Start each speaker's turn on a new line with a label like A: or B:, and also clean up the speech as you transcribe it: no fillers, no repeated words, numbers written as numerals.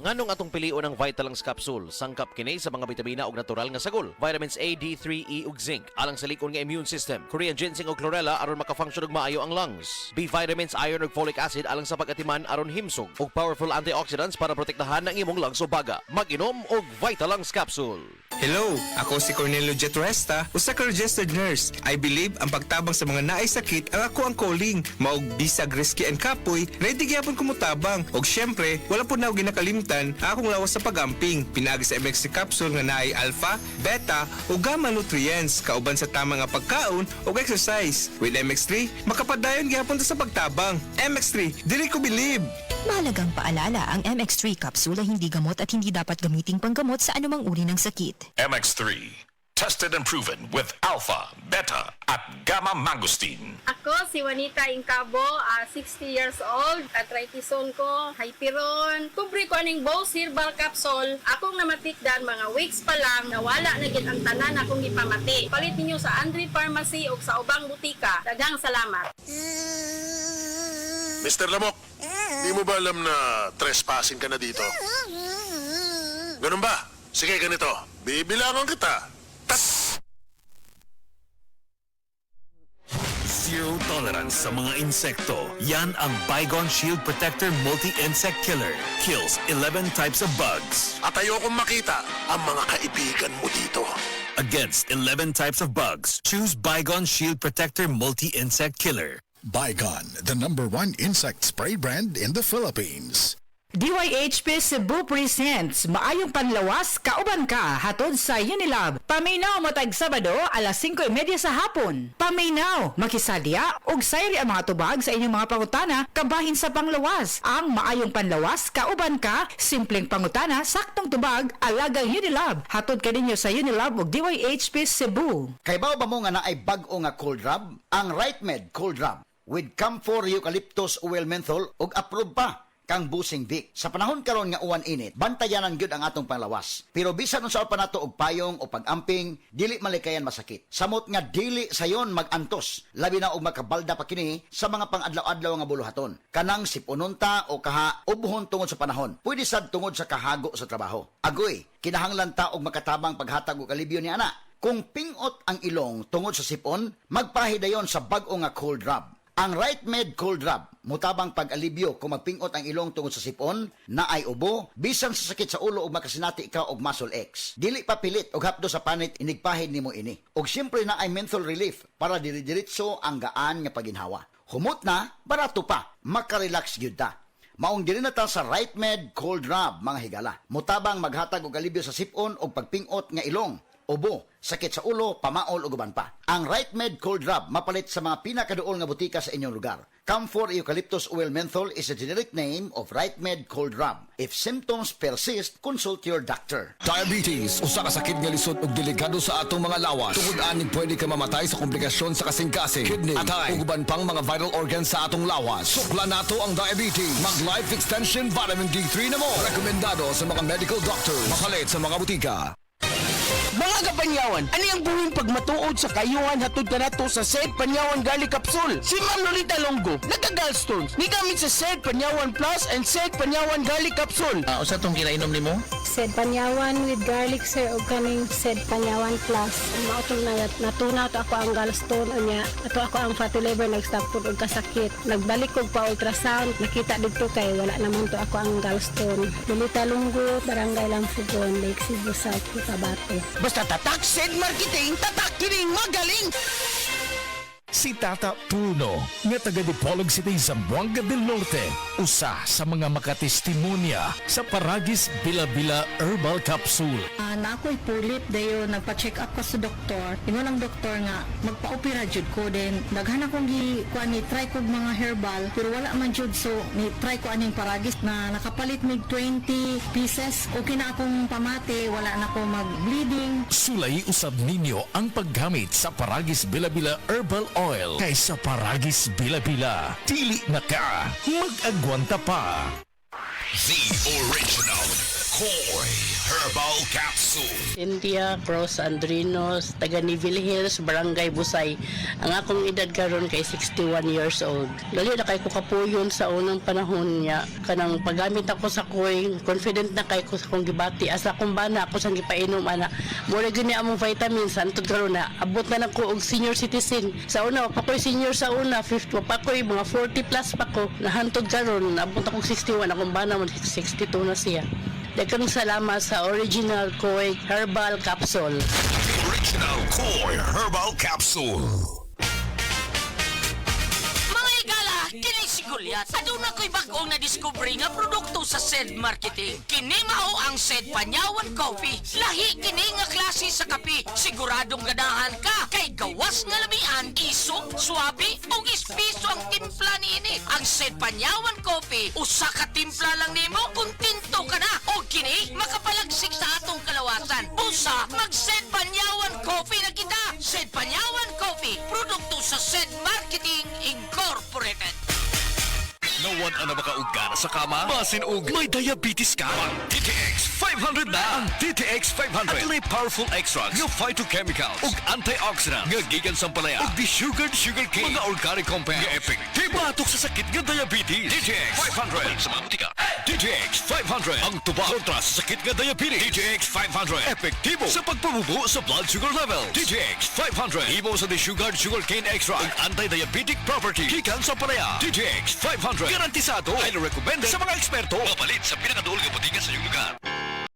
A: Nganong atong pilion ang Vitalance Capsule, sangkap kini sa mga bitamina ug natural nga sagol, vitamins A, D3, E ug zinc, alang sa likon nga immune system, Korean ginseng ug chlorella aron makafunction ug maayo ang lungs, B vitamins, iron ug folic acid alang sa pag-atiman aron himsog, ug powerful antioxidants para protektahan ang imong lungs ug baga. Mag-inom og Vitalance Capsule.
B: Hello, ako si Cornelio Jetresta, usa ka registered nurse. I believe ang pagtabang sa mga naay sakit ang ako ang calling. Maog bisag risky and kapoy, ready gyapon ko mutabang. Og syempre, wala po na ako ginakalimtan ang akong lawas sa pagamping. Pinaagi sa MX3 capsule nga naay alpha, beta ug gamma nutrients kauban sa tama nga pagkaon ug exercise. With MX3, makapadayon gyapon ta sa pagtabang. MX3, dili ko believe.
C: Mahalagang paalala, ang MX3 capsule ay hindi gamot at hindi dapat gamiting panggamot sa anumang uri ng sakit.
D: MX3, tested and proven with alpha, beta, at gamma mangosteen.
E: Ako si Juanita Incabo, 60 years old. Arthritis-on ko, hyperon. Kumpri ko aning Bose Herbal Capsule. Akong namatikdan mga weeks pa lang, nawala na gid ang tanan akong ipamati. Palit ninyo sa Andre Pharmacy o sa ubang butika. Daghang salamat.
F: Mr. Lamok, di mo ba alam na trespassing ka na dito? Ganun ba? Sige, ganito. Bibilangan kita.
D: Zero tolerance sa mga insekto. Yan ang Bygone Shield Protector Multi-Insect Killer. Kills 11 types of bugs.
F: At ayokong makita ang mga kaibigan mo dito.
D: Against 11 types of bugs, choose Bygone Shield Protector Multi-Insect Killer.
G: Bygone, the #1 insect spray brand in the Philippines.
H: DYHP Cebu presents Maayong Panlawas, Kauban Ka, hatod sa Unilab. Paminaw matag Sabado, alas 5:30 sa hapon. Paminaw, makisadya, ug sayri ang mga tubag sa inyong mga pangutana, kabahin sa panglawas. Ang Maayong Panlawas, Kauban Ka, simpleng pangutana, saktong tubag, alagang Unilab. Hatod ka ninyo sa Unilab ug DYHP Cebu.
I: Kay bao ba mo nga na ay bag-o nga cold rub? Ang RightMed Cold Rub with Camphor Eucalyptus Oil Menthol ug approved pa kang Busing Vic. Sa panahon karon nga uwan init, bantayanan gyud ang atong panglawas. Pero bisan unsa pa nato og payong o pag-amping, dili malikayan masakit. Samot nga dili sayon mag-antos, labi na og makabalda pa kini sa mga pang-adlaw-adlaw nga buluhaton. Kanang sipununta o kaha ubuhon tungod sa panahon. Pwede sad tungod sa kahago sa trabaho. Agoy, kinahanglan ta og makatabang paghatag og alibyo ni ana. Kung pingot ang ilong tungod sa sipon, magpahidayon sa bag-o nga cold rub. Ang RightMed Cold Rub, mutabang pag-alibyo kung magpingot ang ilong tungod sa sipon, na ay ubo, bisan sa sakit sa ulo o makasinati ka og muscle X. Dili pa pilit og hapdo sa panit inigpahid nimo ini. Og siyempre na ay menthol relief para diri-diritso ang gaan nga paginhawa. Humot na, barato pa, makarelax gyud ta. Maong dili na ta sa RightMed Cold Rub, mga higala. Mutabang maghatag og alibyo sa sipon o pagpingot nga ilong, ubo, sakit sa ulo, pamaol o guban pa. Ang RightMed Cold Rub mapalit sa mga pinakaduol nga butika sa inyong lugar. Camphor Eucalyptus Oil Menthol is a generic name of RightMed Cold Rub. If symptoms persist, consult your doctor.
G: Diabetes, usa ka sakit nga lisod ug delikado sa atong mga lawas. Tungod aning pwede ka mamatay sa komplikasyon sa kasing-kasing, kidney, atay, ug uban pang mga vital organs sa atong lawas. Sukla nato ang diabetes. Mag Life Extension Vitamin D3 na mo. Rekomendado sa mga medical doctors. Mapalit sa mga butika.
J: Mga kapanyawan, ani ang buhing pagmatuod sa kayuhan hatod ka nato sa Sed Panyawan Garlic Capsule. Si Ma'am Lolita Longo, nagka-gallstones. Ni gamit sa Sed Panyawan Plus and Sed Panyawan Garlic Capsule.
B: Usa tong kinainom nimo?
E: Sed Panyawan with garlic sir o kaning Sed Panyawan Plus. Mao tong natunaw to ako ang gallstone unya. Ato ako ang fatty liver nag-stop food og kasakit. Nagbalik kog pa ultrasound, nakita didto kay wala naman to ako ang gallstone. Lolita Longo, Barangay Lampugon, Lake Cebu South, Cotabato.
J: Basta tatak Sed Marketing, tatak kining magaling.
D: Si Tata Puno, nga taga Dipolog City, Zamboanga del Norte, usa sa mga makatestimonya sa Paragis Bila-Bila Herbal Capsule.
H: Na ako'y pulit dayo nagpa-check up ko sa doktor. Ingon ang doktor nga magpa-opera jud ko din. Daghan akong kuan ni try kog mga herbal pero wala man jud so ni try ko aning Paragis na nakapalit mig 20 pieces. Okay na akong pamate, wala na ako mag-bleeding.
D: Sulay usab ninyo ang paggamit sa Paragis Bila-Bila Herbal Oil kaysa Paragis Bila-Bila. Dili na ka, mag-agwanta pa.
G: Z
D: Original Koi Herbal Capsule.
J: Cynthia Cross Andrinos, taga Nivil Hills, Barangay Busay. Ang akong edad karon kay 61 years old. Dali na kay ko kapuyon sa unang panahon niya. Kanang paggamit ako sa koy, confident na kay ko sa kong gibati. Asa akong bana ako sa gipainom ana. Mura gani among vitamins antud karon na abot na nako og senior citizen. Sa una pa koy senior sa una, 50 pa koy mga 40 plus pa ko. Nahantod karon abot ako 61 akong bana mo 62 na siya. Daghang salamat sa Original Koi Herbal Capsule.
D: Original Koi Herbal Capsule.
K: Mga igala, kini si Goliath. Aduna ko'y bagong na-discover nga produkto sa SED Marketing. Kini mao ang SED Panyawan Coffee. Lahi kini nga klase sa kape. Siguradong ganahan ka. Kay gawas nga lamian, isok, swabe, o ispiso ang timpla niini. Ang SED Panyawan Coffee, usa ka timpla lang nimo, kontento ka na. O kini, makapalagsik sa atong kalawasan. Usa, mag-SED Panyawan Coffee na kita. SED Panyawan Coffee, produkto sa SED Marketing Incorporated.
D: Nawan ang makaugana sa kama, masinog, may diabetes ka. Ang DTX 500 na! Ang DTX 500 at may powerful extracts ng phytochemicals ug antioxidants nga gikan sa palaya ug desugared sugarcane mga organic compounds nga epektibo batok sa sakit nga diabetes. DTX 500 sa mantika. DTX 500 ang tuba kontra sa sakit nga diabetes. DTX 500 epektibo sa pagpabubo sa blood sugar level. DTX 500 ibo sa desugared sugarcane extract ug anti-diabetic property gikan sa palaya. DTX 500 garantisado ay recommended sa mga eksperto. Mapalit sa pinakaduol nga botiga sa iyong lugar.